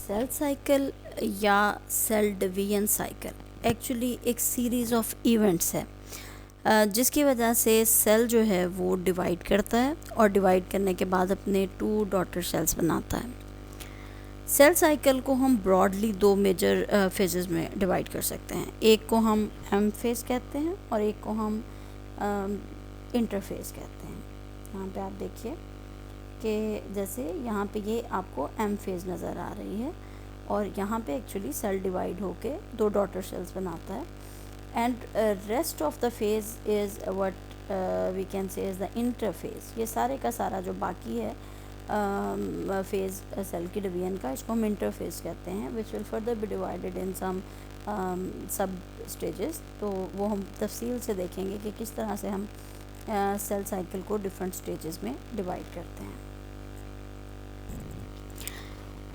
Cell cycle या cell division cycle actually एक series of events है जिसकी वजह से सेल जो है वो डिवाइड करता है और डिवाइड करने के बाद अपने टू डॉटर सेल्स बनाता है। सेल साइकिल को हम ब्रॉडली दो मेजर फेजेस में डिवाइड कर सकते हैं। एक को हम एम फेज कहते हैं और एक को हम इंटरफेज कहते हैं। यहाँ पे आप देखिए कि जैसे यहाँ पे ये आपको एम फेज नज़र आ रही है और यहाँ पे एक्चुअली सेल डिवाइड होके दो डॉटर सेल्स बनाता है and rest of the phase is what we can say is the interphase. ये सारे का सारा जो बाकी है फेज सेल की डिवीजन का, इसको हम इंटरफेज कहते हैं, which will further be divided in some sub stages. तो वो हम तफसील से देखेंगे कि किस तरह से हम सेल साइकिल को डिफरेंट स्टेजेस में डिवाइड करते हैं।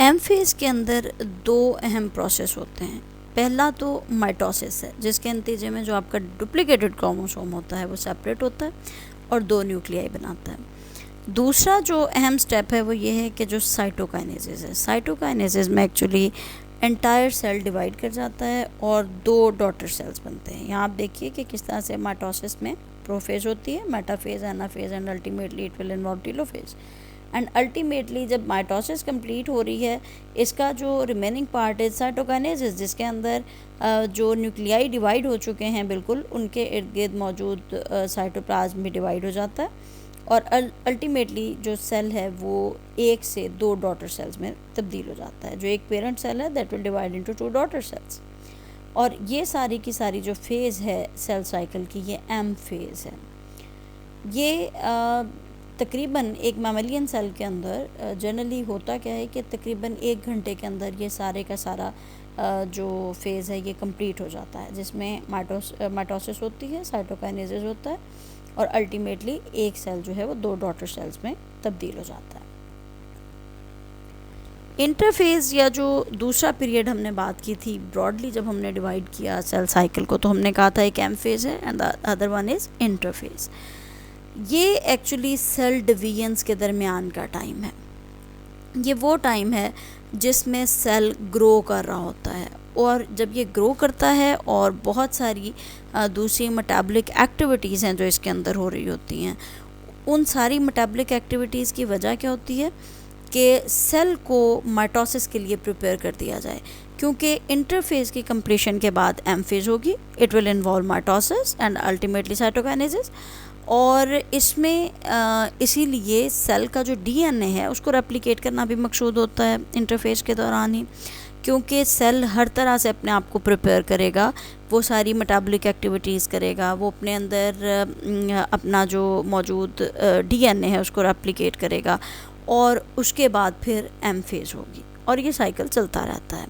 एम फेज के अंदर दो अहम प्रोसेस होते हैं। पहला तो माइटोसिस है, जिसके नतीजे में जो आपका डुप्लीकेटेड क्रोमोसोम होता है वो सेपरेट होता है और दो न्यूक्लियाई बनाता है। दूसरा जो अहम स्टेप है वो ये है कि जो साइटोकाइनेसिस है, साइटोकाइनेसिस में एक्चुअली एंटायर सेल डिवाइड कर जाता है और दो डॉटर सेल्स बनते हैं। यहाँ आप देखिए कि किस तरह से माइटोसिस में प्रोफेज होती है, metaphase, anaphase and ultimately it will involve telophase. And ultimately जब माइटोसिस कंप्लीट हो रही है, इसका जो रिमेनिंग पार्ट है साइटोकाइनेसिस, जिसके अंदर जो न्यूक्लियाई डिवाइड हो चुके हैं बिल्कुल उनके इर्द गिर्द मौजूद साइटोप्लाज्म भी डिवाइड हो जाता है और अल्टीमेटली जो सेल है वो एक से दो डॉटर सेल्स में तब्दील हो जाता है। जो एक पेरेंट सेल है that will divide into two daughter cells. और ये सारी की सारी जो फेज़ है सेल साइकिल की, ये एम फेज़ है। ये तकरीबन एक मैमलियन सेल के अंदर जनरली होता क्या है कि तकरीबन 1 घंटे के अंदर ये सारे का सारा जो फेज़ है ये कंप्लीट हो जाता है, जिसमें माइटोसिस होती है, साइटोकाइनेसिस होता है और अल्टीमेटली एक सेल जो है वो दो डॉटर सेल्स में तब्दील हो जाता है। इंटरफेज या जो दूसरा पीरियड हमने बात की थी ब्रॉडली, जब हमने डिवाइड किया सेल साइकिल को, तो हमने कहा था एक एम फेज है and the other one is interphase. ये एक्चुअली सेल डिवीजन्स के दरमियान का टाइम है। ये वो टाइम है जिसमें सेल ग्रो कर रहा होता है और जब ये ग्रो करता है और बहुत सारी दूसरी मेटाबॉलिक एक्टिविटीज़ हैं जो इसके अंदर हो रही होती हैं, उन सारी मेटाबॉलिक एक्टिविटीज़ की वजह क्या होती है कि सेल को माइटोसिस के लिए प्रिपेयर कर दिया जाए, क्योंकि इंटरफेज की कंप्लीशन के बाद एम फेज होगी, it will involve mitosis and ultimately cytokinesis. और इसमें इसीलिए सेल का जो डीएनए है उसको रेप्लिकेट करना भी मकसूद होता है इंटरफेज के दौरान ही, क्योंकि सेल हर तरह से अपने आप को प्रिपेयर करेगा, वो सारी मेटाबॉलिक एक्टिविटीज़ करेगा, वो अपने अंदर अपना जो मौजूद डीएनए है उसको रेप्लिकेट करेगा और उसके बाद फिर एम फेज होगी और ये साइकिल चलता रहता है।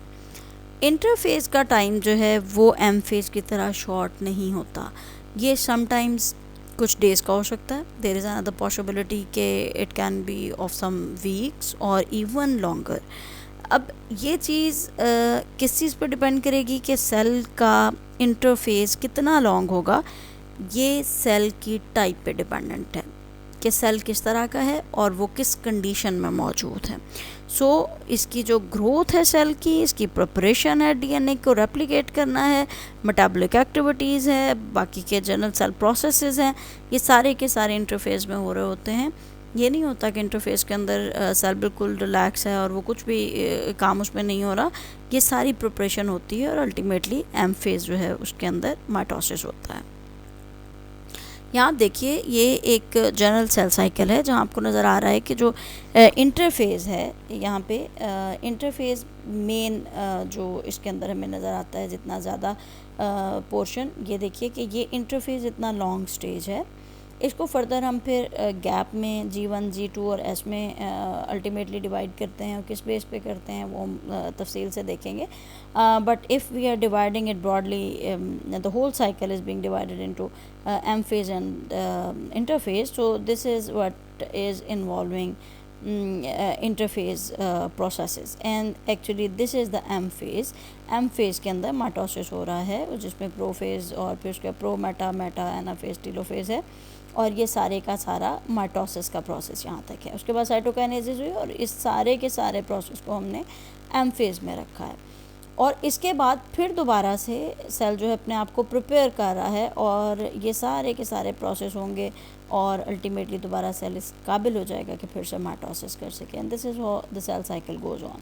इंटरफेज का टाइम जो है वो एम फेज की तरह शॉर्ट नहीं होता, ये समटाइम्स कुछ डेज़ का हो सकता है। देयर इज़ अनदर पॉसिबिलिटी कि it can be of some weeks और इवन लॉन्गर। अब ये चीज़ किस चीज़ पर डिपेंड करेगी कि सेल का इंटरफेस कितना लॉन्ग होगा, ये सेल की टाइप पे डिपेंडेंट है कि सेल किस तरह का है और वो किस कंडीशन में मौजूद है। सो इसकी जो ग्रोथ है सेल की, इसकी प्रिपरेशन है डीएनए को रेप्लिकेट करना है, मेटाबॉलिक एक्टिविटीज़ है, बाकी के जनरल सेल प्रोसेसेस हैं, ये सारे के सारे इंटरफेस में हो रहे होते हैं। ये नहीं होता कि इंटरफेस के अंदर सेल बिल्कुल रिलैक्स है और वो कुछ भी काम उसमें नहीं हो रहा। ये सारी प्रिपरेशन होती है और अल्टीमेटली एम फेज जो है उसके अंदर माइटोसिस होता है। यहाँ देखिए ये एक जनरल सेल साइकिल है जहाँ आपको नज़र आ रहा है कि जो इंटरफेज़ है, यहाँ पे इंटरफेज़ मेन जो इसके अंदर हमें नज़र आता है जितना ज़्यादा पोर्शन, ये देखिए कि ये इंटरफेज़ इतना लॉन्ग स्टेज है। इसको फर्दर हम फिर गैप में G1, G2 और S में अल्टीमेटली डिवाइड करते हैं और किस बेस पे करते हैं वो हम तफसील से देखेंगे। But if we are dividing it broadly, the whole cycle is being divided into M phase and interphase, so this is what is involving interphase processes, and actually this is the M phase. M phase के अंदर mitosis हो रहा है, जिसमें prophase और फिर उसके pro Meta Meta anaphase टीलोफेज़ है, और ये सारे का सारा माइटोसिस का प्रोसेस यहाँ तक है। उसके बाद साइटोकाइनेसिस हुई और इस सारे के सारे प्रोसेस को हमने एम फेज़ में रखा है। और इसके बाद फिर दोबारा से सेल जो है अपने आप को प्रिपेयर कर रहा है और ये सारे के सारे प्रोसेस होंगे और अल्टीमेटली दोबारा सेल इस काबिल हो जाएगा कि फिर से माइटोसिस कर सके, and this is how the cell cycle goes on.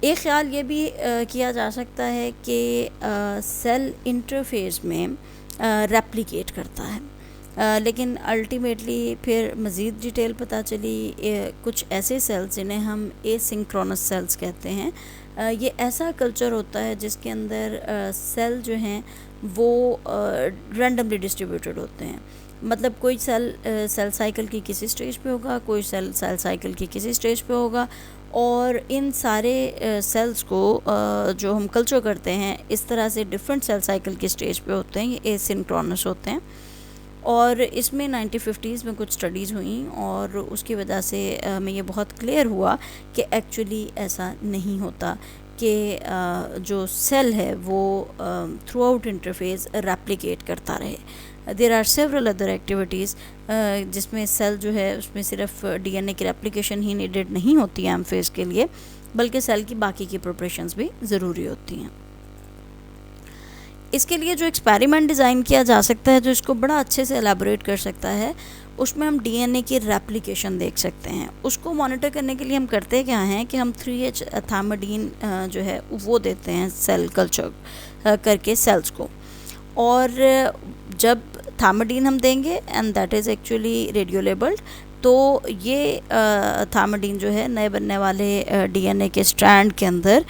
एक ख्याल ये भी किया जा सकता है कि सेल इंटरफेस में रेप्लिकेट करता है, लेकिन अल्टीमेटली फिर मज़ीद डिटेल पता चली कुछ ऐसे सेल्स जिन्हें हम एसिंक्रोनस सेल्स कहते हैं। ये ऐसा कल्चर होता है जिसके अंदर सेल जो हैं वो रैंडमली डिस्ट्रीब्यूटेड होते हैं। मतलब कोई सेल सेल साइकिल की किसी स्टेज पे होगा, कोई सेल सेल साइकिल की किसी स्टेज पे होगा, और इन सारे सेल्स को जो हम कल्चर करते हैं इस तरह से डिफरेंट सेल साइकिल की स्टेज पे होते हैं, ये एसिंक्रोनस होते हैं। और इसमें 1950s में कुछ स्टडीज़ हुई और उसकी वजह से हमें ये बहुत क्लियर हुआ कि एक्चुअली ऐसा नहीं होता कि जो सेल है वो थ्रू आउट इंटरफेस रेप्लिकेट करता रहे। There are several other activities जिसमें सेल जो है उसमें सिर्फ डीएनए की रेप्लिकेशन ही नीडेड नहीं होती है एम फेज़ के लिए, बल्कि सेल की बाकी की प्रिपरेशंस भी ज़रूरी होती हैं। इसके लिए जो एक्सपेरिमेंट डिज़ाइन किया जा सकता है जो इसको बड़ा अच्छे से एलाबोरेट कर सकता है, उसमें हम डीएनए की रेप्लिकेशन देख सकते हैं। उसको मॉनिटर करने के लिए हम करते क्या हैं कि हम 3H थायमाडीन जो है वो देते हैं सेल कल्चर करके सेल्स को, और जब थायमाडीन हम देंगे and that is actually radio labelled, तो ये थायमाडीन जो है नए बनने वाले डीएनए के स्ट्रैंड के अंदर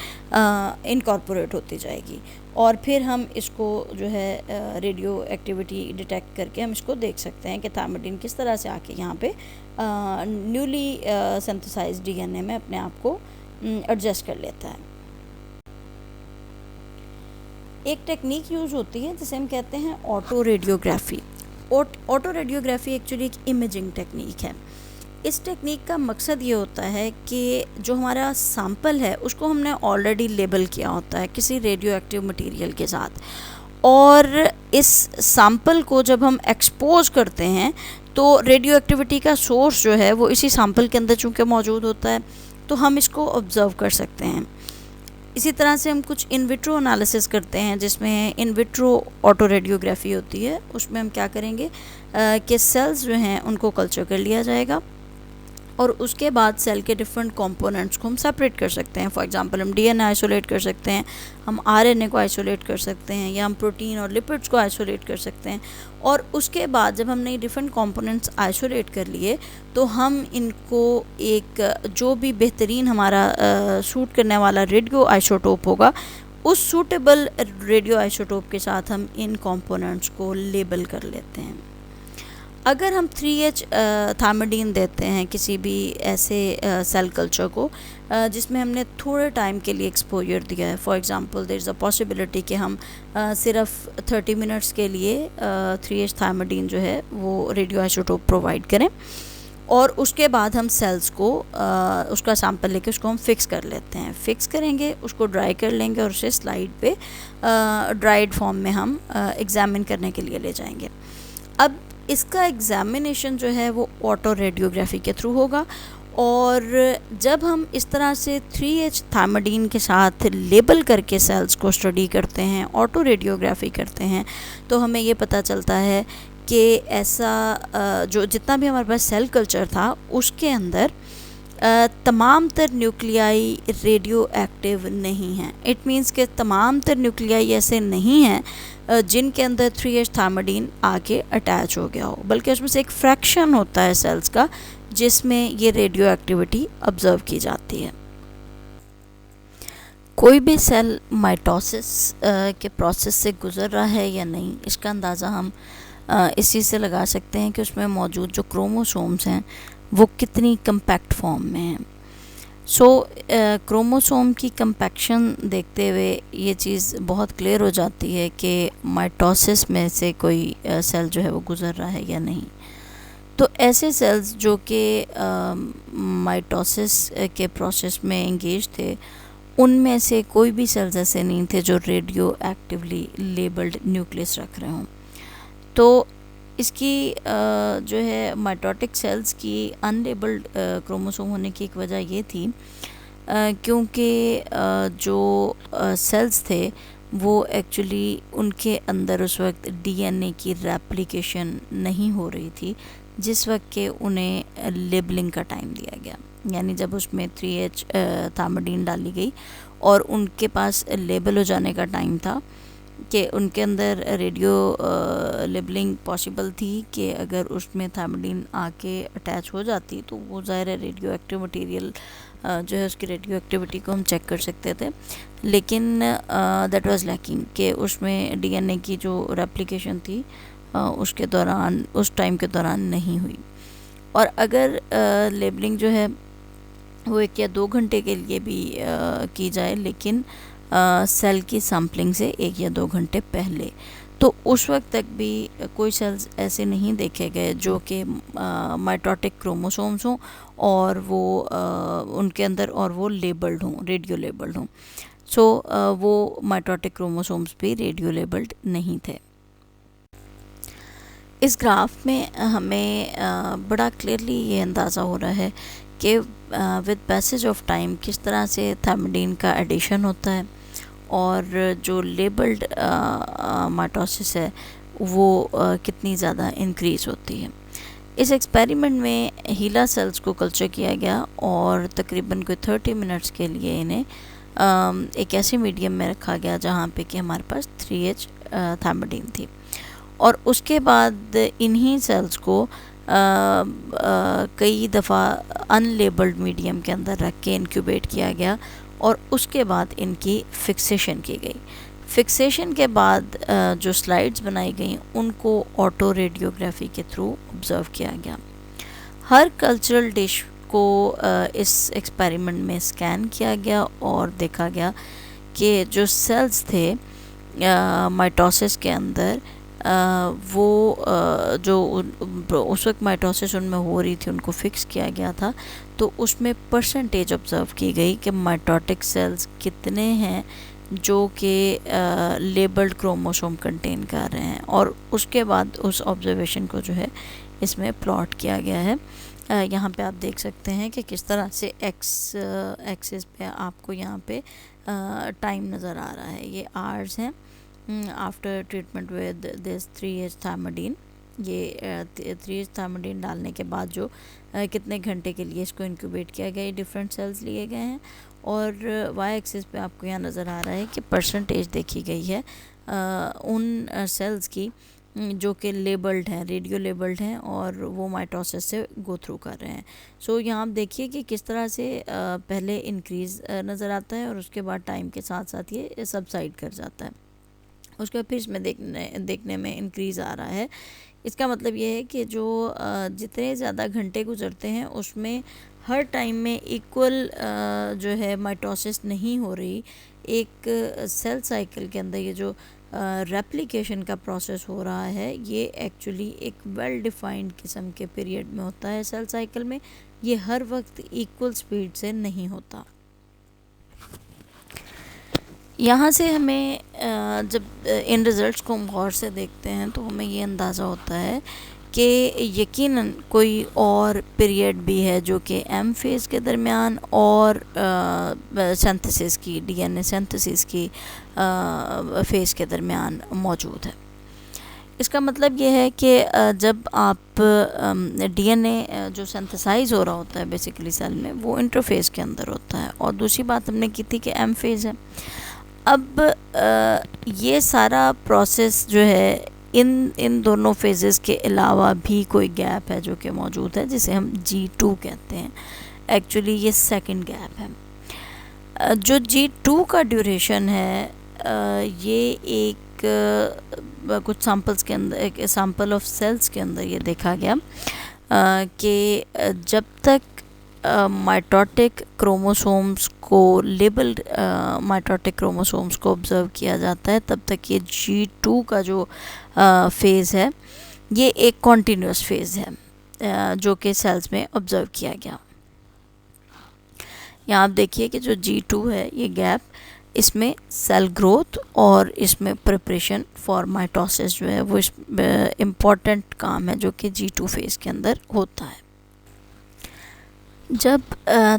इनकॉर्पोरेट होती जाएगी, और फिर हम इसको जो है रेडियो एक्टिविटी डिटेक्ट करके हम इसको देख सकते हैं कि थायमाडीन किस तरह से आके यहाँ पे न्यूली सिंथेसाइज्ड डीएनए में अपने आप को एडजस्ट कर लेता है। एक टेक्निक यूज़ होती है जिसे हम कहते हैं auto radiography. Auto radiography actually एक इमेजिंग टेक्निक है। इस टेक्निक का मकसद ये होता है कि जो हमारा सैंपल है उसको हमने ऑलरेडी लेबल किया होता है किसी रेडियो एक्टिव मटीरियल के साथ, और इस सैंपल को जब हम एक्सपोज करते हैं तो रेडियो एक्टिविटी का सोर्स जो है वो इसी सैंपल के अंदर चूँकि मौजूद होता है तो हम इसको ऑब्ज़र्व कर सकते हैं। इसी तरह से हम कुछ इन विट्रो एनालिसिस करते हैं जिसमें इन विट्रो ऑटो रेडियोग्राफी होती है। उसमें हम क्या करेंगे कि सेल्स जो हैं उनको कल्चर कर लिया जाएगा और उसके बाद सेल के डिफरेंट कंपोनेंट्स को हम सेपरेट कर सकते हैं। फॉर एग्जांपल हम डीएनए आइसोलेट कर सकते हैं, हम आरएनए को आइसोलेट कर सकते हैं, या हम प्रोटीन और लिपिड्स को आइसोलेट कर सकते हैं। और उसके बाद जब हमने डिफरेंट कंपोनेंट्स आइसोलेट कर लिए तो हम इनको एक जो भी बेहतरीन हमारा सूट करने वाला रेडियो आइसोटोप होगा उस सूटेबल रेडियो आइसोटोप के साथ हम इन कंपोनेंट्स को लेबल कर लेते हैं। अगर हम 3H थायमाडीन देते हैं किसी भी ऐसे सेल कल्चर को जिसमें हमने थोड़े टाइम के लिए एक्सपोजर दिया है, for example there is a possibility कि हम सिर्फ 30 मिनट्स के लिए 3H थायमाडीन जो है वो रेडियो आइसोटोप प्रोवाइड करें, और उसके बाद हम सेल्स को उसका सैंपल लेके उसको हम फिक्स कर लेते हैं। फिक्स करेंगे, उसको ड्राई कर लेंगे और उसे स्लाइड पे ड्राइड फॉर्म में हम एग्ज़ामिन करने के लिए ले जाएंगे। अब इसका एग्ज़ामिनेशन जो है वो ऑटो रेडियोग्राफी के थ्रू होगा, और जब हम इस तरह से 3H थायमाडीन के साथ लेबल करके सेल्स को स्टडी करते हैं, ऑटो रेडियोग्राफी करते हैं, तो हमें ये पता चलता है कि ऐसा जो जितना भी हमारे पास सेल कल्चर था उसके अंदर तमाम तर न्यूक्लियाई रेडियो एक्टिव नहीं हैं। इट मीन्स कि तमाम तर न्यूक्लियाई ऐसे नहीं हैं जिनके अंदर 3H थायमाडीन आके अटैच हो गया हो, बल्कि उसमें से एक फ्रैक्शन होता है सेल्स का जिसमें ये रेडियो एक्टिविटी ऑब्ज़र्व की जाती है। कोई भी सेल माइटोसिस के प्रोसेस से गुज़र रहा है या नहीं, इसका अंदाज़ा हम इस चीज़ से लगा सकते हैं कि उसमें मौजूद जो क्रोमोसोम्स हैं वो कितनी कम्पैक्ट फॉर्म में हैं। क्रोमोसोम की कम्पैक्शन देखते हुए ये चीज़ बहुत क्लियर हो जाती है कि माइटोसिस में से कोई सेल जो है वो गुज़र रहा है या नहीं। तो ऐसे सेल्स जो कि माइटोसिस के प्रोसेस में एंगेज थे, उनमें से कोई भी सेल्स ऐसे नहीं थे जो रेडियो एक्टिवली लेबल्ड न्यूक्लियस रख रहे हों। तो इसकी जो है माइटोटिक सेल्स की अनलेबल्ड क्रोमोसोम होने की एक वजह ये थी क्योंकि जो सेल्स थे वो एक्चुअली उनके अंदर उस वक्त डीएनए की रेप्लिकेशन नहीं हो रही थी जिस वक्त के उन्हें लेबलिंग का टाइम दिया गया। यानी जब उसमें 3H थायमिडीन डाली गई और उनके पास लेबल हो जाने का टाइम था कि उनके अंदर रेडियो लेबलिंग पॉसिबल थी कि अगर उसमें थायमिडीन आके अटैच हो जाती तो वो ज़ाहिर है रेडियो एक्टिव मटेरियल जो है उसकी रेडियो एक्टिविटी को हम चेक कर सकते थे, लेकिन दैट वाज लैकिंग कि उसमें डीएनए की जो रेप्लिकेशन थी उसके दौरान उस टाइम के दौरान नहीं हुई। और अगर लेबलिंग जो है वो 1 या 2 घंटे के लिए भी की जाए, लेकिन सेल की सैम्पलिंग से 1 या 2 घंटे पहले, तो उस वक्त तक भी कोई सेल्स ऐसे नहीं देखे गए जो कि माइटोटिक क्रोमोसोम्स हों और वो उनके अंदर और वो लेबल्ड हों, रेडियो लेबल्ड हों। सो वो माइटोटिक क्रोमोसोम्स भी रेडियो लेबल्ड नहीं थे। इस ग्राफ में हमें बड़ा क्लियरली ये अंदाज़ा हो रहा है कि विद पैसेज ऑफ टाइम किस तरह से थायमिडीन का एडिशन होता है और जो लेबल्ड माइटोसिस है वो कितनी ज़्यादा इंक्रीज़ होती है। इस एक्सपेरिमेंट में हीला सेल्स को कल्चर किया गया और तकरीबन कोई 30 मिनट्स के लिए इन्हें एक ऐसे मीडियम में रखा गया जहाँ पे कि हमारे पास 3H थायमिडीन थी, और उसके बाद इन्हीं सेल्स को कई दफ़ा अनलेबल्ड मीडियम के अंदर रख के इंक्यूबेट किया गया और उसके बाद इनकी फिक्सेशन की गई। फिक्सेशन के बाद जो स्लाइड्स बनाई गई उनको ऑटो रेडियोग्राफी के थ्रू ऑब्ज़र्व किया गया। हर कल्चरल डिश को इस एक्सपेरिमेंट में स्कैन किया गया और देखा गया कि जो सेल्स थे माइटोसिस के अंदर वो जो उस वक्त माइटोसिस उनमें हो रही थी उनको फिक्स किया गया था, तो उसमें परसेंटेज ऑब्ज़र्व की गई कि माइटोटिक सेल्स कितने हैं जो कि लेबल्ड क्रोमोसोम कंटेन कर रहे हैं, और उसके बाद उस ऑब्जर्वेशन को जो है इसमें प्लॉट किया गया है। यहाँ पे आप देख सकते हैं कि किस तरह से एक्स एक्सिस पे आपको यहाँ पे टाइम नज़र आ रहा है। ये आवर्स हैं after treatment with this 3H थायमिडीन। ये 3H थायमिडीन डालने के बाद जो कितने घंटे के लिए इसको इंक्यूबेट किया गया, डिफरेंट सेल्स लिए गए हैं, और वाई एक्सिस पे आपको यहाँ नज़र आ रहा है कि परसेंटेज देखी गई है उन सेल्स की जो कि लेबल्ड हैं, रेडियो लेबल्ड हैं और वो माइटोसिस से गो थ्रू कर रहे हैं। सो यहाँ आप देखिए कि किस तरह से पहले इंक्रीज़ नज़र आता है और उसके बाद टाइम के साथ साथ ये सबसाइड कर जाता है, उसके बाद फिर इसमें देखने में इंक्रीज़ आ रहा है। इसका मतलब ये है कि जो जितने ज़्यादा घंटे गुजरते हैं उसमें हर टाइम में इक्वल जो है माइटोसिस नहीं हो रही। एक सेल साइकिल के अंदर ये जो रेप्लिकेशन का प्रोसेस हो रहा है ये एक्चुअली एक वेल डिफाइंड किस्म के पीरियड में होता है सेल साइकिल में, ये हर वक्त इक्वल स्पीड से नहीं होता। यहाँ से हमें जब इन रिज़ल्ट्स को हम गौर से देखते हैं तो हमें ये अंदाज़ा होता है कि यकीनन कोई और पीरियड भी है जो कि एम फेज़ के दरमियान और सिंथेसिस की, डीएनए सिंथेसिस की फेज़ के दरमियान मौजूद है। इसका मतलब ये है कि जब आप डीएनए जो सिंथेसाइज हो रहा होता है बेसिकली सेल में, वो इंटरफेस के अंदर होता है, और दूसरी बात हमने की थी कि एम फेज़ है। अब ये सारा प्रोसेस जो है इन दोनों फेजेस के अलावा भी कोई गैप है जो कि मौजूद है, जिसे हम G2 कहते हैं। एक्चुअली ये सेकंड गैप है। जो G2 का ड्यूरेशन है ये एक कुछ सैम्पल्स के अंदर, एक सैम्पल ऑफ सेल्स के अंदर ये देखा गया कि जब तक माइटोटिक क्रोमोसोम्स को लेबल्ड माइटोटिक क्रोमोसोम्स को ऑब्ज़र्व किया जाता है तब तक ये G2 का जो फेज़ है ये एक कॉन्टीन्यूस फेज़ है। जो कि सेल्स में ऑब्ज़र्व किया गया। यहाँ आप देखिए कि जो G2 है ये गैप, इसमें सेल ग्रोथ और इसमें प्रिपरेशन फॉर माइटोसिस जो है वो इस इम्पॉर्टेंट काम है जो कि G2 फेज़ के अंदर होता है। जब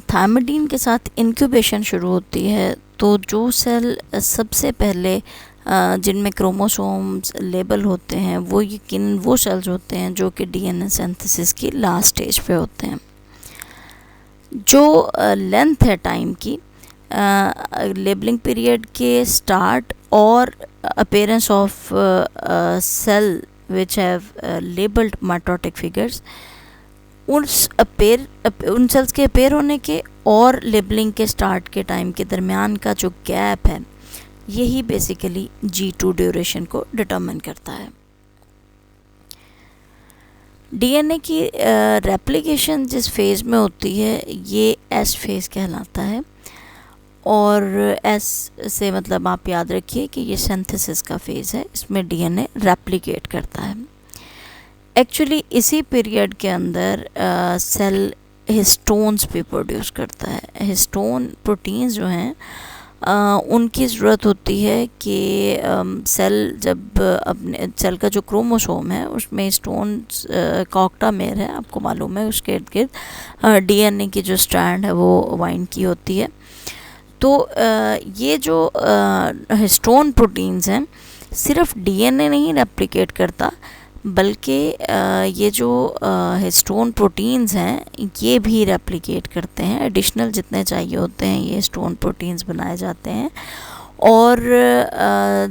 थायमिडीन के साथ इंक्यूबेशन शुरू होती है तो जो सेल सबसे पहले जिनमें क्रोमोसोम्स लेबल होते हैं वो सेल्स होते हैं जो कि डीएनए सिंथेसिस की लास्ट स्टेज पे होते हैं। जो लेंथ है टाइम की लेबलिंग पीरियड के स्टार्ट और appearance of cell which have labelled mitotic figures, उन सेल्स के अपेयर होने के और लेबलिंग के स्टार्ट के टाइम के दरमियान का जो गैप है यही बेसिकली G2 ड्यूरेशन को डिटरमिन करता है। डीएनए की रेप्लिकेशन जिस फेज़ में होती है ये एस फेज़ कहलाता है, और एस से मतलब आप याद रखिए कि ये सिंथेसिस का फेज़ है, इसमें डीएनए रेप्लिकेट करता है। एक्चुअली इसी पीरियड के अंदर सेल हिस्टोन्स भी प्रोड्यूस करता है। हिस्टोन प्रोटीन्स जो हैं उनकी ज़रूरत होती है कि सेल जब अपने सेल का जो क्रोमोसोम है उसमें हिस्टोन्स का ऑक्टामेर है, आपको मालूम है, उसके इर्द गिर्द डीएनए की जो स्ट्रैंड है वो वाइंड की होती है। तो ये जो हिस्टोन प्रोटीन्स हैं सिर्फ डीएनए नहीं रेप्लिकेट करता, बल्कि ये जो हिस्टोन प्रोटीन्स हैं ये भी रेप्लिकेट करते हैं। एडिशनल जितने चाहिए होते हैं ये हिस्टोन प्रोटीन्स बनाए जाते हैं, और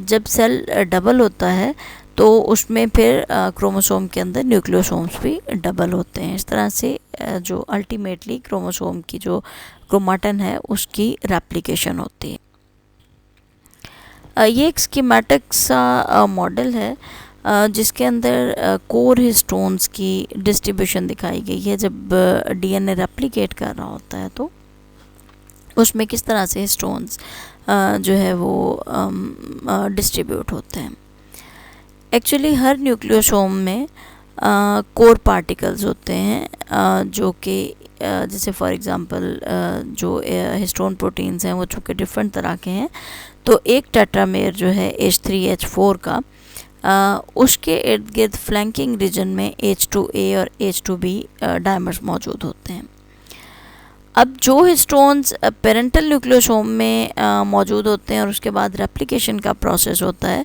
जब सेल डबल होता है तो उसमें फिर क्रोमोसोम के अंदर न्यूक्लियोसोम्स भी डबल होते हैं। इस तरह से जो अल्टीमेटली क्रोमोसोम की जो क्रोमाटिन है उसकी रेप्लिकेशन होती है। ये एक स्कीमेटिक सा मॉडल है जिसके अंदर कोर हिस्टोन्स की डिस्ट्रीब्यूशन दिखाई गई है। जब डीएनए रेप्लिकेट कर रहा होता है तो उसमें किस तरह से हिस्टोन्स जो है वो डिस्ट्रीब्यूट होते हैं। एक्चुअली हर न्यूक्लियोसोम में कोर पार्टिकल्स होते हैं जो कि जैसे फॉर एग्ज़ाम्पल जो हिस्टोन प्रोटीन्स हैं वो चूँकि डिफरेंट तरह के हैं, तो एक टेट्रामेर जो है H3H4 का उसके इर्द गिर्द फ्लैंकिंग रीजन में H2A और H2B डायमर्स मौजूद होते हैं। अब जो हिस्टोन्स पेरेंटल न्यूक्लियोसोम में मौजूद होते हैं और उसके बाद रेप्लिकेशन का प्रोसेस होता है,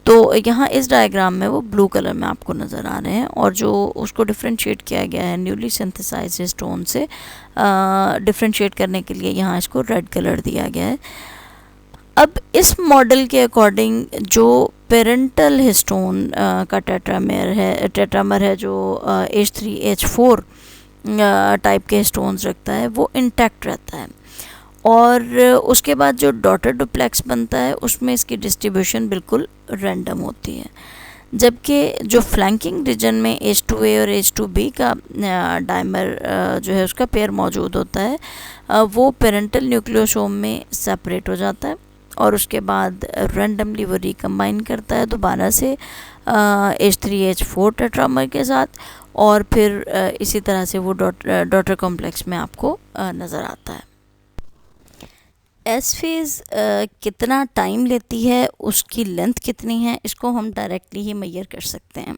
तो यहाँ इस डायग्राम में वो ब्लू कलर में आपको नज़र आ रहे हैं, और जो उसको डिफ्रेंशिएट किया गया है न्यूली सिंथेसाइज्ड हिस्टोन से डिफ्रेंशिएट करने के लिए यहाँ इसको रेड कलर दिया गया है। अब इस मॉडल के अकॉर्डिंग जो पेरेंटल हिस्टोन का टेट्रामर है जो H3H4 टाइप के हिस्टोन्स रखता है वो इंटैक्ट रहता है, और उसके बाद जो डॉटर डुप्लेक्स बनता है उसमें इसकी डिस्ट्रीब्यूशन बिल्कुल रैंडम होती है। जबकि जो फ्लैंकिंग रीजन में H2A और H2B का डायमर जो है उसका पेयर मौजूद होता है वो पेरेंटल न्यूक्लियोसोम में सेपरेट हो जाता है, और उसके बाद रैंडमली वो रिकम्बाइन करता है दोबारा से H3H4 टेट्रामर के साथ, और फिर इसी तरह से वो डॉटर कॉम्प्लेक्स में आपको नज़र आता है। एस फेज़ कितना टाइम लेती है, उसकी लेंथ कितनी है, इसको हम डायरेक्टली ही मेजर कर सकते हैं।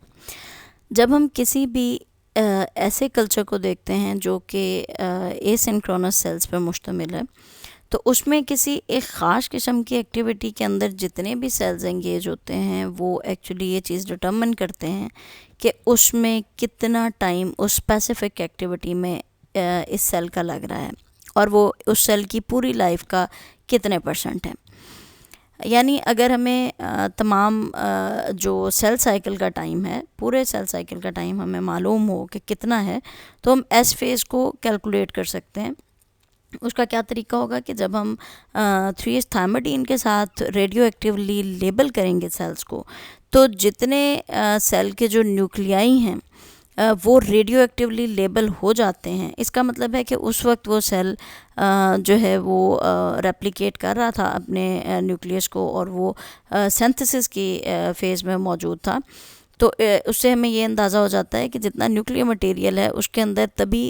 जब हम किसी भी ऐसे कल्चर को देखते हैं जो कि एसिंक्रोनस सेल्स पर मुश्तमिल है, तो उसमें किसी एक ख़ास किस्म की एक्टिविटी के अंदर जितने भी सेल्स एंगेज होते हैं वो एक्चुअली ये चीज़ डिटरमिन करते हैं कि उसमें कितना टाइम उस स्पेसिफिक एक्टिविटी में इस सेल का लग रहा है, और वो उस सेल की पूरी लाइफ का कितने % है। यानी अगर हमें तमाम जो सेल साइकिल का टाइम है, पूरे सेल साइकिल का टाइम हमें मालूम हो कि कितना है, तो हम एस फेज़ को कैलकुलेट कर सकते हैं। उसका क्या तरीका होगा कि जब हम 3S थायमिडीन के साथ रेडियो एक्टिवली लेबल करेंगे सेल्स को, तो जितने सेल के जो न्यूक्लियाई हैं वो रेडियो एक्टिवली लेबल हो जाते हैं। इसका मतलब है कि उस वक्त वो सेल जो है वो रेप्लिकेट कर रहा था अपने न्यूक्लियस को, और वो सिंथेसिस की फ़ेज़ में मौजूद था। तो उससे हमें ये अंदाज़ा हो जाता है कि जितना न्यूक्लियर मटेरियल है उसके अंदर तभी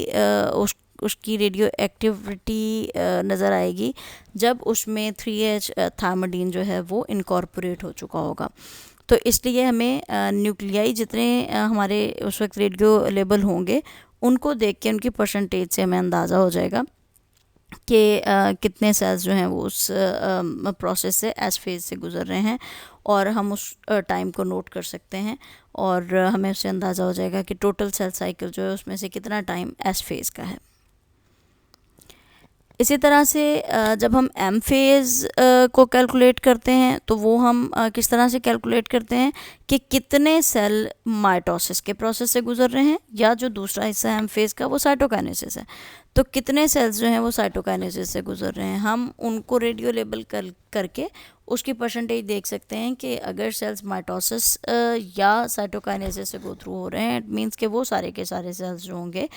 उसकी रेडियो एक्टिविटी नज़र आएगी जब उसमें 3H थायमिडीन जो है वो इनकॉर्पोरेट हो चुका होगा। तो इसलिए हमें न्यूक्लियाई जितने हमारे उस वक्त रेडियो लेबल होंगे उनको देख के उनकी परसेंटेज से हमें अंदाज़ा हो जाएगा कि कितने सेल्स जो हैं वो उस प्रोसेस से एस फेज़ से गुज़र रहे हैं, और हम उस टाइम को नोट कर सकते हैं और हमें उससे अंदाज़ा हो जाएगा कि टोटल सेल साइकिल जो है उसमें से कितना टाइम एस फेज़ का है। इसी तरह से जब हम एम फेज़ को कैलकुलेट करते हैं तो वो हम किस तरह से कैलकुलेट करते हैं कि कितने सेल माइटोसिस के प्रोसेस से गुजर रहे हैं, या जो दूसरा हिस्सा है एम फेज़ का वो साइटोकाइनेसिस है, तो कितने सेल्स जो हैं वो साइटोकाइनेसिस से गुजर रहे हैं। हम उनको रेडियो लेबल करके उसकी परसेंटेज देख सकते हैं कि अगर सेल्स माइटोसिस या साइटोकाइनेसिस से गो थ्रू हो रहे हैं, इट मीन्स कि वो सारे के सारे सेल्स जो होंगे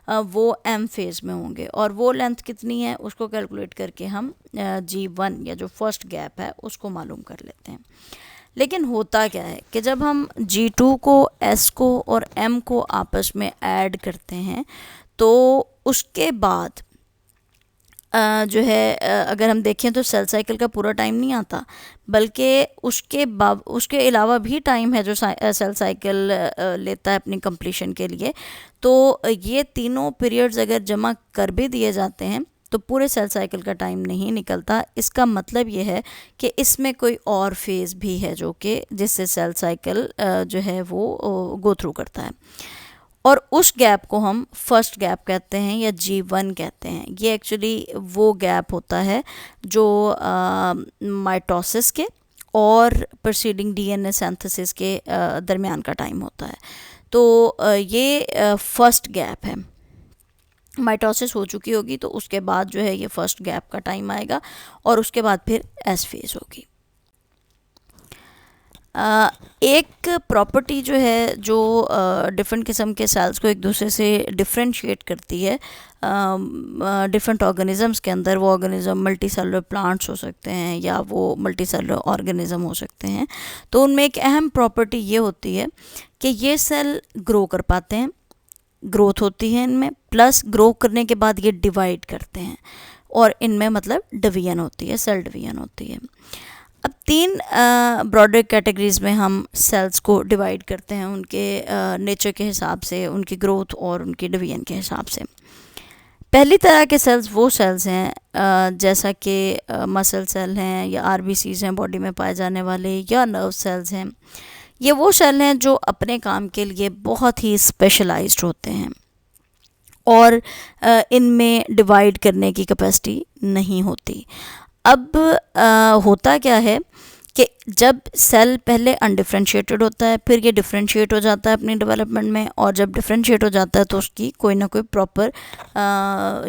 वो एम फेज़ में होंगे, और वो लेंथ कितनी है उसको कैलकुलेट करके हम G1 या जो फर्स्ट गैप है उसको मालूम कर लेते हैं। लेकिन होता क्या है कि जब हम G2 को, S को और M को आपस में ऐड करते हैं तो उसके बाद जो है अगर हम देखें तो सेल साइकिल का पूरा टाइम नहीं आता, बल्कि उसके अलावा भी टाइम है जो सेल साइकिल लेता है अपनी कंप्लीशन के लिए। तो ये तीनों पीरियड्स अगर जमा कर भी दिए जाते हैं तो पूरे सेल साइकिल का टाइम नहीं निकलता। इसका मतलब ये है कि इसमें कोई और फेज़ भी है जो कि जिससे सेल साइकिल जो है वो गो थ्रू करता है, और उस गैप को हम फर्स्ट गैप कहते हैं या G1 कहते हैं। ये एक्चुअली वो गैप होता है जो माइटोसिस के और प्रोसीडिंग DNA सिंथेसिस के दरमियान का टाइम होता है। तो ये फर्स्ट गैप है। माइटोसिस हो चुकी होगी तो उसके बाद जो है ये फर्स्ट गैप का टाइम आएगा, और उसके बाद फिर एस फेज़ होगी। एक प्रॉपर्टी जो है जो डिफरेंट किस्म के सेल्स को एक दूसरे से डिफरेंशिएट करती है डिफरेंट ऑर्गेनिज़म्स के अंदर, वो ऑर्गेनिज़म मल्टी सेलुलर प्लांट्स हो सकते हैं या वो मल्टी सेलुलर ऑर्गेनिज़म हो सकते हैं। तो उनमें एक अहम प्रॉपर्टी ये होती है कि ये सेल ग्रो कर पाते हैं, ग्रोथ होती है इनमें, प्लस ग्रो करने के बाद ये डिवाइड करते हैं, और इनमें मतलब डिवीजन होती है, सेल डिवीजन होती है। अब तीन ब्रॉडर कैटेगरीज़ में हम सेल्स को डिवाइड करते हैं उनके नेचर के हिसाब से, उनकी ग्रोथ और उनकी डिवीजन के हिसाब से। पहली तरह के सेल्स वो सेल्स हैं जैसा कि मसल सेल हैं या RBCs हैं बॉडी में पाए जाने वाले, या नर्व सेल्स हैं। ये वो सेल हैं जो अपने काम के लिए बहुत ही स्पेशलाइज्ड होते हैं और इनमें डिवाइड करने की कैपेसिटी नहीं होती। अब होता क्या है कि जब सेल पहले अनडिफ्रेंशिएटेड होता है, फिर ये डिफ्रेंशिएट हो जाता है अपनी डेवलपमेंट में, और जब डिफ्रेंशिएट हो जाता है तो उसकी कोई ना कोई प्रॉपर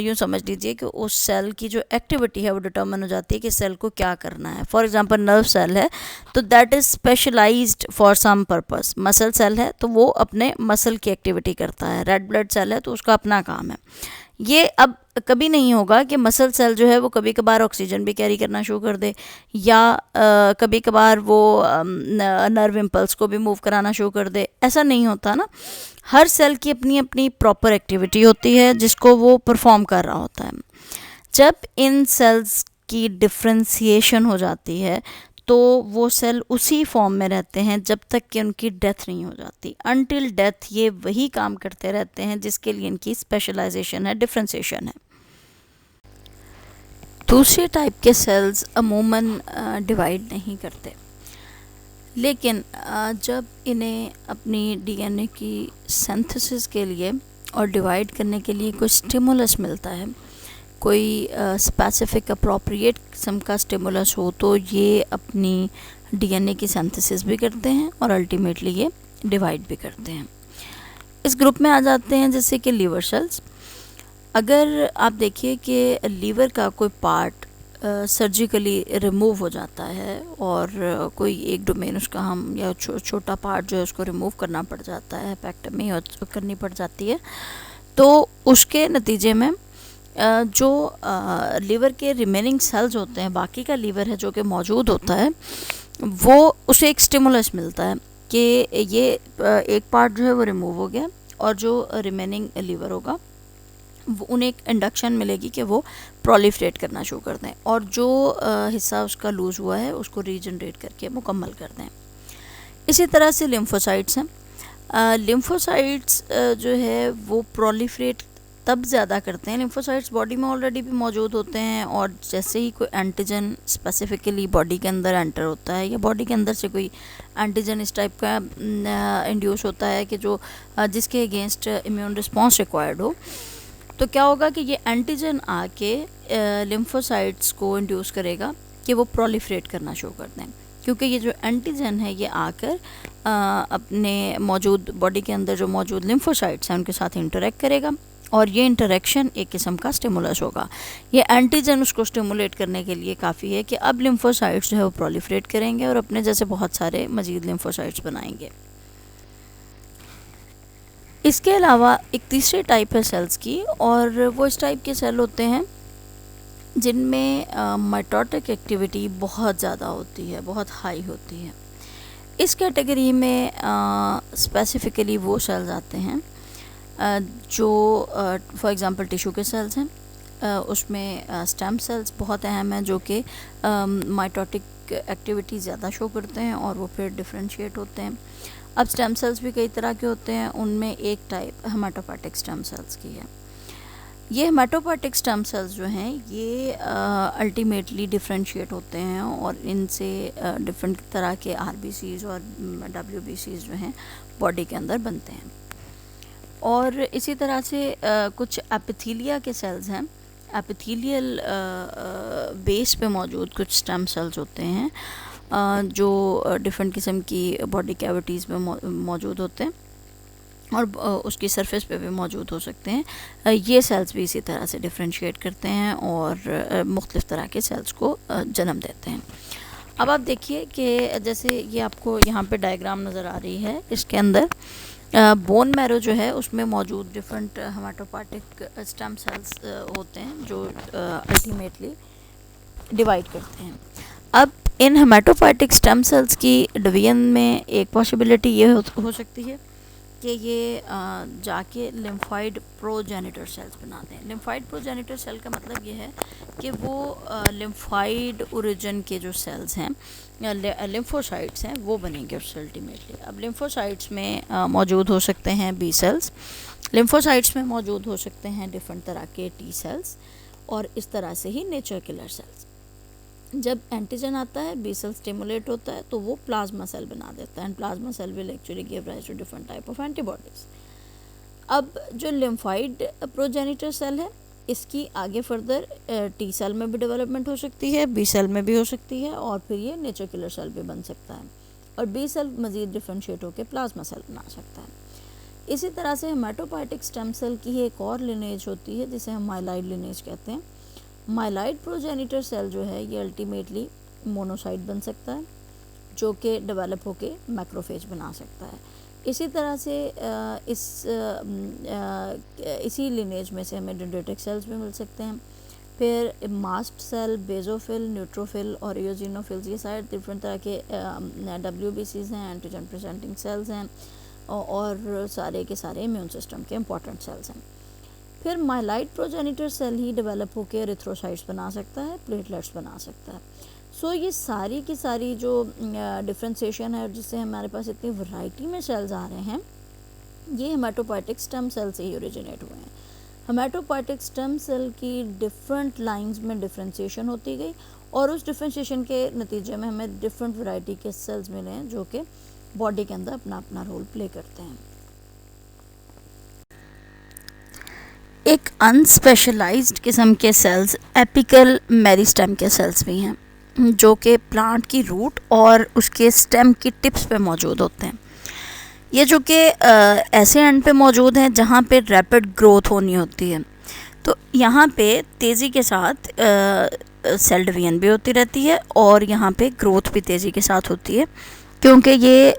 यूँ समझ लीजिए कि उस सेल की जो एक्टिविटी है वो डिटर्मिन हो जाती है कि सेल को क्या करना है। फॉर एग्जांपल नर्व सेल है तो that is specialised for some purpose. Muscle cell है तो वो अपने मसल की एक्टिविटी करता है। रेड ब्लड सेल है तो उसका अपना काम है। ये अब कभी नहीं होगा कि मसल सेल जो है वो कभी कभार ऑक्सीजन भी कैरी करना शुरू कर दे, या कभी कभार वो नर्व इम्पल्स को भी मूव कराना शुरू कर दे। ऐसा नहीं होता ना। हर सेल की अपनी अपनी प्रॉपर एक्टिविटी होती है जिसको वो परफॉर्म कर रहा होता है। जब इन सेल्स की डिफ्रेंसिएशन हो जाती है तो वो सेल उसी फॉर्म में रहते हैं जब तक कि उनकी डेथ नहीं हो जाती। अनटिल डेथ ये वही काम करते रहते हैं जिसके लिए इनकी स्पेशलाइजेशन है, डिफ्रेंसिएशन है। दूसरे टाइप के सेल्स अमूमन डिवाइड नहीं करते, लेकिन जब इन्हें अपनी DNA की सिंथेसिस के लिए और डिवाइड करने के लिए कोई स्टिमुलस मिलता है, कोई स्पेसिफिक अप्रोप्रिएट किस्म का स्टिमुलस हो, तो ये अपनी DNA की सिंथेसिस भी करते हैं और अल्टीमेटली ये डिवाइड भी करते हैं। इस ग्रुप में आ जाते हैं जैसे कि लीवर सेल्स। अगर आप देखिए कि लीवर का कोई पार्ट सर्जिकली रिमूव हो जाता है और कोई एक डोमेन उसका हम या छोटा पार्ट जो है उसको रिमूव करना पड़ जाता है, एपेक्टमी करनी पड़ जाती है, तो उसके नतीजे में जो लीवर के रिमेनिंग सेल्स होते हैं, बाकी का लीवर है जो कि मौजूद होता है, वो उसे एक स्टिमुलस मिलता है। कि ये एक पार्ट जो है वो रिमूव हो गया और जो रिमेनिंग लीवर होगा उन्हें एक इंडक्शन मिलेगी कि वो प्रोलिफरेट करना शुरू कर दें और जो हिस्सा उसका लूज़ हुआ है उसको रीजनरेट करके मुकम्मल कर दें। इसी तरह से लिम्फोसाइट्स हैं। लिम्फोसाइट्स जो है वो प्रोलिफरेट तब ज़्यादा करते हैं, लिम्फोसाइट्स बॉडी में ऑलरेडी भी मौजूद होते हैं और जैसे ही कोई एंटीजन स्पेसिफिकली बॉडी के अंदर एंटर होता है या बॉडी के अंदर से कोई एंटीजन इस टाइप का इंड्यूस होता है कि जो जिसके अगेंस्ट इम्यून रिस्पॉन्स रिक्वायर्ड हो, तो क्या होगा कि ये एंटीजन आके लिम्फोसाइट्स को इंड्यूस करेगा कि वो प्रोलिफरेट करना शुरू कर दें, क्योंकि ये जो एंटीजन है ये आकर अपने मौजूद बॉडी के अंदर जो मौजूद लिम्फोसाइट्स हैं उनके साथ इंटरेक्ट करेगा और ये इंटरेक्शन एक किस्म का स्टिमुलस होगा। ये एंटीजन उसको स्टिमुलेट करने के लिए काफ़ी है कि अब लिम्फोसाइट्स जो है वो प्रोलिफरेट करेंगे और अपने जैसे बहुत सारे मज़ीद लिम्फोसाइट्स बनाएंगे। इसके अलावा एक तीसरी टाइप है सेल्स की, और वो इस टाइप के सेल होते हैं जिनमें माइटोटिक एक्टिविटी बहुत ज़्यादा होती है, बहुत हाई होती है। इस कैटेगरी में स्पेसिफ़िकली वो सेल्स आते हैं जो फॉर एग्ज़ाम्पल टिशू के सेल्स हैं, उसमें स्टेम सेल्स बहुत अहम हैं जो कि माइटोटिक एक्टिविटी ज़्यादा शो करते हैं और वो फिर डिफ्रेंशिएट होते हैं। अब स्टेम सेल्स भी कई तरह के होते हैं, उनमें एक टाइप हेमाटोपोएटिक स्टेम सेल्स की है। ये हेमाटोपोएटिक स्टेम सेल्स जो हैं ये अल्टीमेटली डिफ्रेंशिएट होते हैं और इनसे डिफरेंट तरह के आरबीसीज और डब्ल्यूबीसीज जो हैं बॉडी के अंदर बनते हैं। और इसी तरह से कुछ एपिथेलिया के सेल्स हैं, एपिथेलियल बेस पे मौजूद कुछ स्टेम सेल्स होते हैं जो डिफरेंट किस्म की बॉडी कैविटीज़ में मौजूद होते हैं और उसकी सरफेस पे भी मौजूद हो सकते हैं। ये सेल्स भी इसी तरह से डिफ्रेंशिएट करते हैं और मुख्तलिफ़ तरह के सेल्स को जन्म देते हैं। अब आप देखिए कि जैसे ये आपको यहाँ पे डायग्राम नज़र आ रही है, इसके अंदर बोन मैरो जो है उसमें मौजूद डिफरेंट हेमाटोपोएटिक स्टेम सेल्स होते हैं जो अल्टीमेटली डिवाइड करते हैं। अब इन हेमाटोपोएटिक स्टेम सेल्स की डिवीजन में एक पॉसिबिलिटी ये हो सकती है कि ये जाके लिम्फॉइड प्रोजेनिटर सेल्स बनाते हैं। लिम्फॉइड प्रोजेनिटर सेल का मतलब ये है कि वो लिम्फॉइड ओरिजिन के जो सेल्स हैं या लिम्फोसाइट्स हैं वो बनेंगे उससे अल्टीमेटली। अब लिम्फोसाइट्स में मौजूद हो सकते हैं बी सेल्स, लिम्फोसाइट्स में मौजूद हो सकते हैं डिफरेंट तरह के टी सेल्स और इस तरह से ही नेचर किलर सेल्स। जब एंटीजन आता है, बी सेल स्टिमुलेट होता है तो वो प्लाज्मा सेल बना देता है and plasma cell will actually give rise to different type of antibodies. अब जो लिम्फॉइड प्रोजेनिटर सेल है इसकी आगे फर्दर टी सेल में भी डेवलपमेंट हो सकती है, बी सेल में भी हो सकती है और फिर ये नेचर किलर सेल भी बन सकता है और बी सेल मज़ीद डिफ्रेंशिएट होकर प्लाज्मा सेल बना सकता है। इसी तरह से हेमाटोपोएटिक स्टेम सेल की ही एक और लिनेज होती है जिसे हम माइलाइड लिनेज कहते हैं। माइलाइड प्रोजेनिटर सेल जो है ये अल्टीमेटली मोनोसाइट बन सकता है जो कि डेवलप होके मैक्रोफेज बना सकता है। इसी तरह से इसी लिनेज में से हमें डेंड्रिटिक सेल्स भी मिल सकते हैं। फिर मास्ट सेल, बेजोफिल, न्यूट्रोफिल और इयोजिनोफिल्स, ये सारे डिफरेंट तरह के डब्ल्यूबीसीज हैं, एंटीजन प्रेजेंटिंग सेल्स हैं और सारे के सारे इम्यून सिस्टम के इंपॉर्टेंट सेल्स हैं। फिर माइलाइड प्रोजेनिटर सेल ही डेवलप होकर एरिथ्रोसाइट्स बना सकता है, प्लेटलेट्स बना सकता है। सो ये सारी की सारी जो डिफ्रेंशिएशन है जिससे हमारे पास इतनी वैरायटी में सेल्स आ रहे हैं, ये हेमाटोपोएटिक स्टेम सेल से ही ओरिजिनेट हुए हैं। हेमाटोपोएटिक स्टेम सेल की डिफरेंट लाइंस में डिफ्रेंशिएशन होती गई और उस डिफ्रेंशिएशन के नतीजे में हमें डिफरेंट वैरायटी के सेल्स मिले हैं जो कि बॉडी के अंदर अपना अपना रोल प्ले करते हैं। एक अनस्पेशलाइज्ड किस्म के सेल्स एपिकल मेरिस्टेम के सेल्स भी हैं जो कि प्लांट की रूट और उसके स्टेम की टिप्स पे मौजूद होते हैं। ये जो कि ऐसे एंड पे मौजूद हैं जहाँ पे रैपिड ग्रोथ होनी होती है, तो यहाँ पे तेज़ी के साथ सेल डिवीजन भी होती रहती है और यहाँ पे ग्रोथ भी तेज़ी के साथ होती है क्योंकि ये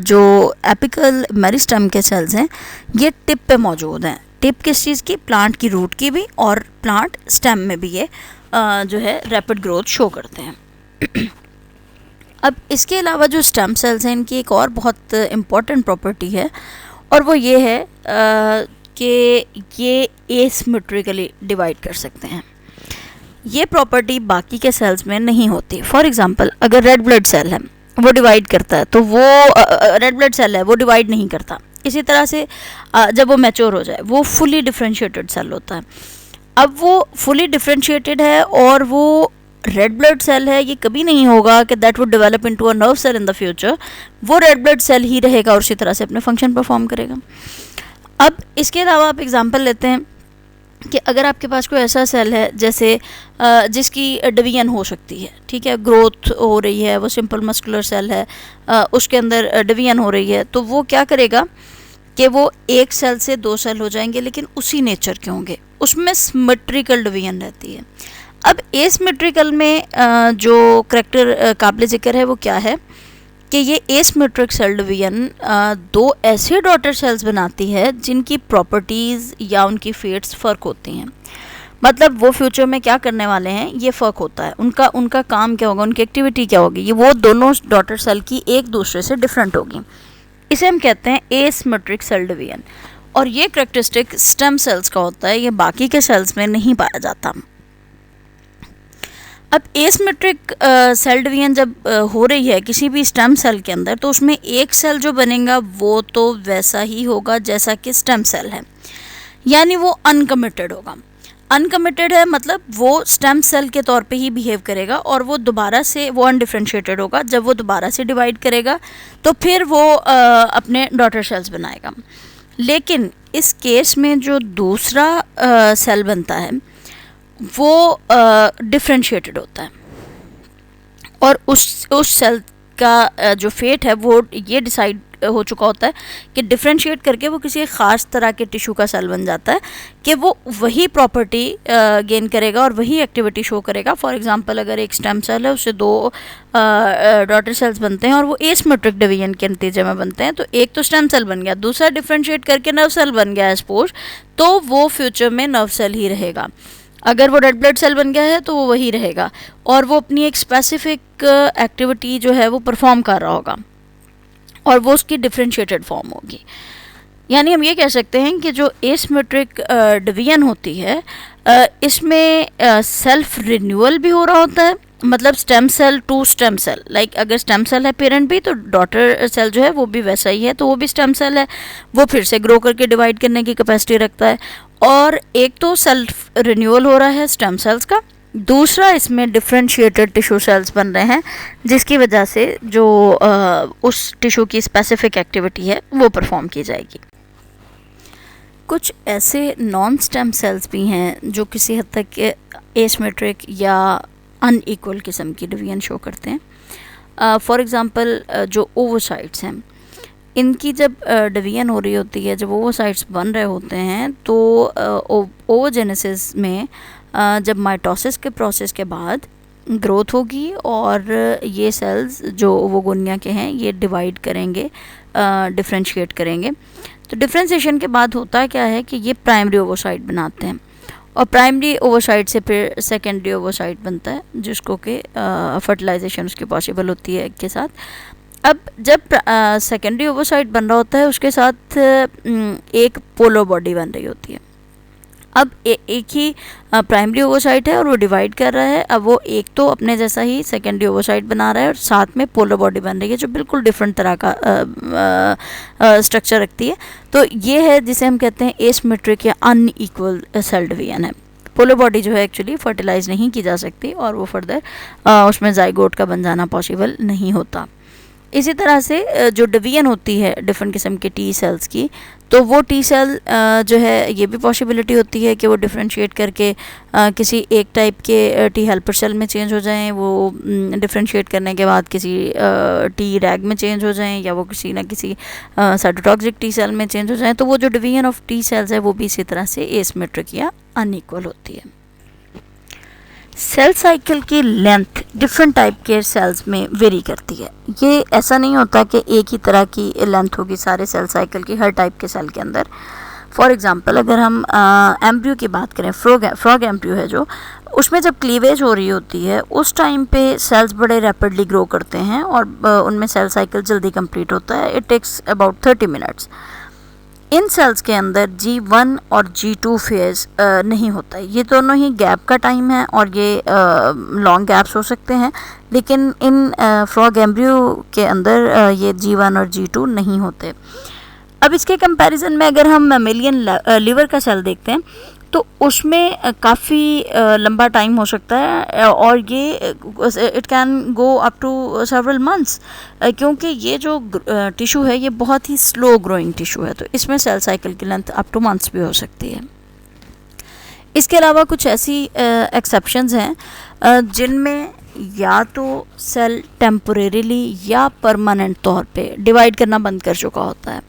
जो एपिकल मेरिस्टेम के सेल्स हैं ये टिप पे मौजूद हैं। टिप किस चीज़ की? प्लांट की रूट की भी और प्लांट स्टेम में भी ये जो है रैपिड ग्रोथ शो करते हैं। अब इसके अलावा जो स्टेम सेल्स हैं इनकी एक और बहुत इम्पॉर्टेंट प्रॉपर्टी है, और वो ये है कि ये एसिमेट्रिकली डिवाइड कर सकते हैं। ये प्रॉपर्टी बाकी के सेल्स में नहीं होती। फॉर एग्जांपल, अगर रेड ब्लड सेल है वो डिवाइड करता है, तो वो रेड ब्लड सेल है वो डिवाइड नहीं करता। इसी तरह से जब वो मैच्योर हो जाए वो फुली डिफरेंशिएटेड सेल होता है। अब वो फुली डिफरेंशिएटेड है और वो रेड ब्लड सेल है, ये कभी नहीं होगा कि that would develop into a nerve cell in the future. वो रेड ब्लड सेल ही रहेगा और उसी तरह से अपने फंक्शन परफॉर्म करेगा। अब इसके अलावा आप एग्जांपल लेते हैं कि अगर आपके पास कोई ऐसा सेल है जैसे जिसकी डिवीजन हो सकती है, ठीक है, ग्रोथ हो रही है, वो सिंपल मस्कुलर सेल है, उसके अंदर डिवीजन हो रही है, तो वो क्या करेगा कि वो एक सेल से दो सेल हो जाएंगे लेकिन उसी नेचर के होंगे, उसमें सिमेट्रिकल डिवीजन रहती है। अब एसिमेट्रिकल में जो करैक्टर काबिल ज़िक्र है वो क्या है कि ये एसिमेट्रिक सेल डिवीजन दो ऐसे डॉटर सेल्स बनाती है जिनकी प्रॉपर्टीज़ या उनकी फेट्स फ़र्क होती हैं। मतलब वो फ्यूचर में क्या करने वाले हैं ये फ़र्क होता है, उनका काम क्या होगा, उनकी एक्टिविटी क्या होगी, ये वो दोनों डॉटर सेल की एक दूसरे से डिफरेंट होगी। इसे हम कहते हैं एसिमेट्रिक सेल डिवीजन, और ये करैक्टरिस्टिक स्टेम सेल्स का होता है, ये बाकी के सेल्स में नहीं पाया जाता। अब एसिमेट्रिक सेल डिवीजन जब हो रही है किसी भी स्टेम सेल के अंदर, तो उसमें एक सेल जो बनेगा वो तो वैसा ही होगा जैसा कि स्टेम सेल है, यानी वो अनकमिटेड होगा। अनकमिटेड है मतलब वो स्टेम सेल के तौर पे ही बिहेव करेगा, और वो दोबारा से वो अनडिफरेंशिएटेड होगा। जब वो दोबारा से डिवाइड करेगा तो फिर वो अपने डॉटर सेल्स बनाएगा। लेकिन इस केस में जो दूसरा सेल बनता है वो डिफरेंशिएटेड होता है, और उस सेल का जो फेट है वो ये डिसाइड हो चुका होता है कि डिफरेंशिएट करके वो किसी ख़ास तरह के टिश्यू का सेल बन जाता है कि वो वही प्रॉपर्टी गेन करेगा और वही एक्टिविटी शो करेगा। फॉर एग्जांपल, अगर एक स्टेम सेल है उससे दो डॉटर सेल्स बनते हैं और वो एसिमेट्रिक डिवीजन के नतीजे में बनते हैं, तो एक तो स्टेम सेल बन गया, दूसरा डिफरेंशिएट करके नर्व सेल बन गया सपोज, तो वो फ्यूचर में नर्व सेल ही रहेगा। अगर वो रेड ब्लड सेल बन गया है तो वो वही रहेगा, और वो अपनी एक स्पेसिफिक एक्टिविटी जो है वो परफॉर्म कर रहा होगा, और वो उसकी डिफरेंशिएटेड फॉर्म होगी। यानी हम ये कह सकते हैं कि जो एसिमेट्रिक डिवीजन होती है इसमें सेल्फ रिन्यूअल भी हो रहा होता है, मतलब stem cell to stem cell. Like अगर स्टेम सेल है पेरेंट भी, तो डॉटर सेल जो है वो भी वैसा ही है, तो वो भी स्टेम सेल है, वो फिर से ग्रो करके डिवाइड करने की कैपेसिटी रखता है। और एक तो सेल्फ रिन्यूअल हो रहा है स्टेम सेल्स का, दूसरा इसमें डिफरेंशिएटेड टिश्यू सेल्स बन रहे हैं जिसकी वजह से जो उस टिश्यू की स्पेसिफिक एक्टिविटी है वो परफॉर्म की जाएगी। कुछ ऐसे नॉन स्टेम सेल्स भी हैं जो किसी हद तक एसिमेट्रिक या अनइक्वल किस्म की डिवीजन शो करते हैं। फॉर एग्जांपल, जो ओवोसाइट्स हैं, इनकी जब डिवीजन हो रही होती है, जब ओवोसाइट्स बन रहे होते हैं, तो ओवोजेनेसिस में जब माइटोसिस के प्रोसेस के बाद ग्रोथ होगी और ये सेल्स जो ओवोगोनिया के हैं ये डिवाइड करेंगे, डिफरेंशिएट करेंगे। तो डिफरेंशिएशन के बाद होता क्या है कि ये प्राइमरी ओवोसाइट बनाते हैं, और प्राइमरी ओवोसाइट से फिर सेकेंडरी ओवोसाइट बनता है जिसको कि फर्टिलाइजेशन उसकी पॉसिबल होती है के साथ। अब जब सेकेंडरी ओवोसाइट बन रहा होता है उसके साथ एक पोलर बॉडी बन रही होती है। अब एक ही प्राइमरी ओवोसाइट है और वो डिवाइड कर रहा है, अब वो एक तो अपने जैसा ही सेकेंडरी ओवोसाइट बना रहा है और साथ में पोलर बॉडी बन रही है जो बिल्कुल डिफरेंट तरह का स्ट्रक्चर रखती है। तो ये है जिसे हम कहते हैं एसिमेट्रिक या अनइक्वल सेल डिवीजन है। पोलर बॉडी जो है एक्चुअली फर्टिलाइज नहीं की जा सकती और वो फर्दर उसमें जाइगोट का बन जाना पॉसिबल नहीं होता। इसी तरह से जो डिवीजन होती है डिफरेंट किस्म के टी सेल्स की, तो वो टी सेल जो है ये भी पॉसिबिलिटी होती है कि वो डिफरेंशिएट करके किसी एक टाइप के टी हेल्पर सेल में चेंज हो जाएं, वो डिफरेंशिएट करने के बाद किसी टी रैग में चेंज हो जाएं, या वो किसी ना किसी साइटोटॉक्सिक टी सेल में चेंज हो जाएं। तो वो जो डिवीजन ऑफ टी सेल्स है वो भी इसी तरह से एसिमेट्रिक या अनइक्वल होती है। सेल साइकिल की लेंथ डिफरेंट टाइप के सेल्स में वेरी करती है। ये ऐसा नहीं होता कि एक ही तरह की लेंथ होगी सारे सेल साइकिल की हर टाइप के सेल के अंदर। फॉर एग्ज़ाम्पल अगर हम एम्ब्रियो की बात करें, फ्रॉग एम्ब्रियो है जो, उसमें जब क्लीवेज हो रही होती है उस टाइम पे सेल्स बड़े रैपिडली ग्रो करते हैं और उनमें सेल साइकिल जल्दी कंप्लीट होता है। It takes about 30 minutes. इन सेल्स के अंदर G1 और G2 फेज़ नहीं होता है। ये दोनों ही गैप का टाइम है और ये लॉन्ग गैप्स हो सकते हैं, लेकिन इन फ्रॉग एम्ब्रियो के अंदर ये G1 और G2 नहीं होते। अब इसके कंपैरिजन में अगर हम मैमेलियन लिवर का सेल देखते हैं तो उसमें काफ़ी लंबा टाइम हो सकता है और ये it can go up to several months, क्योंकि ये जो टिशू है ये बहुत ही स्लो ग्रोइंग टिशू है, तो इसमें सेल साइकिल की लेंथ अप टू मंथ्स भी हो सकती है। इसके अलावा कुछ ऐसी एक्सेप्शंस हैं जिनमें या तो सेल टेम्पोरेरीली या परमानेंट तौर पे डिवाइड करना बंद कर चुका होता है।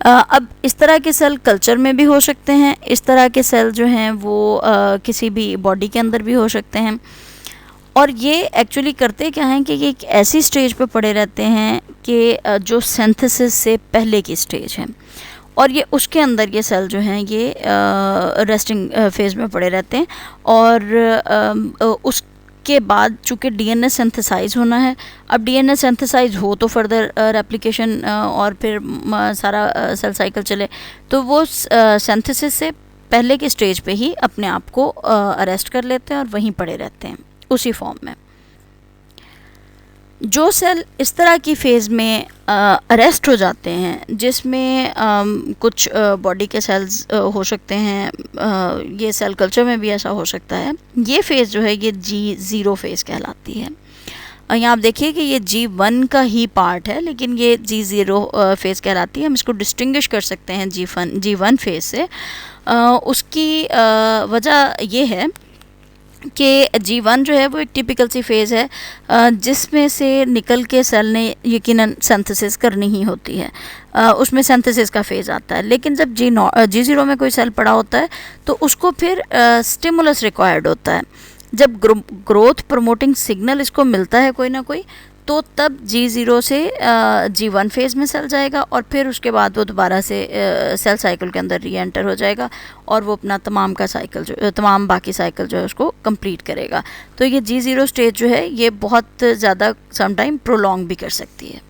अब इस तरह के सेल कल्चर में भी हो सकते हैं, इस तरह के सेल जो हैं वो किसी भी बॉडी के अंदर भी हो सकते हैं, और ये एक्चुअली करते क्या हैं कि ये एक ऐसी स्टेज पे पड़े रहते हैं कि जो सिंथेसिस से पहले की स्टेज है, और ये उसके अंदर ये सेल जो हैं ये रेस्टिंग फेज़ में पड़े रहते हैं, और उसके बाद चूँकि डीएनए सिंथेसाइज होना है, अब डीएनए सिंथेसाइज हो तो फर्दर रेप्लिकेशन और फिर सारा सेल साइकिल चले, तो वो सिंथेसिस से पहले के स्टेज पे ही अपने आप को अरेस्ट कर लेते हैं और वहीं पड़े रहते हैं उसी फॉर्म में। जो सेल इस तरह की फ़ेज़ में अरेस्ट हो जाते हैं, जिसमें कुछ बॉडी के सेल्स हो सकते हैं, ये सेल कल्चर में भी ऐसा हो सकता है, ये फ़ेज़ जो है ये G0 फेज़ कहलाती है। यहाँ आप देखिए कि ये G1 का ही पार्ट है, लेकिन ये G0 फेज़ कहलाती है। हम इसको डिस्टिंग्विश कर सकते हैं G1 फेज़ से। उसकी वजह ये है कि G1 जो है वो एक टिपिकल सी फेज़ है जिसमें से निकल के सेल ने यकीनन सिंथेसिस करनी ही होती है, उसमें सिंथेसिस का फेज़ आता है। लेकिन जब G0 में कोई सेल पड़ा होता है तो उसको फिर स्टिमुलस रिक्वायर्ड होता है। जब ग्रोथ प्रमोटिंग सिग्नल इसको मिलता है कोई ना कोई, तो तब G0 से G1 फेज़ में सेल जाएगा और फिर उसके बाद वो दोबारा से सेल साइकिल के अंदर री एंटर हो जाएगा और वो अपना तमाम बाकी साइकिल जो है उसको कंप्लीट करेगा। तो ये G0 स्टेज जो है ये बहुत ज़्यादा समटाइम प्रोलॉन्ग भी कर सकती है।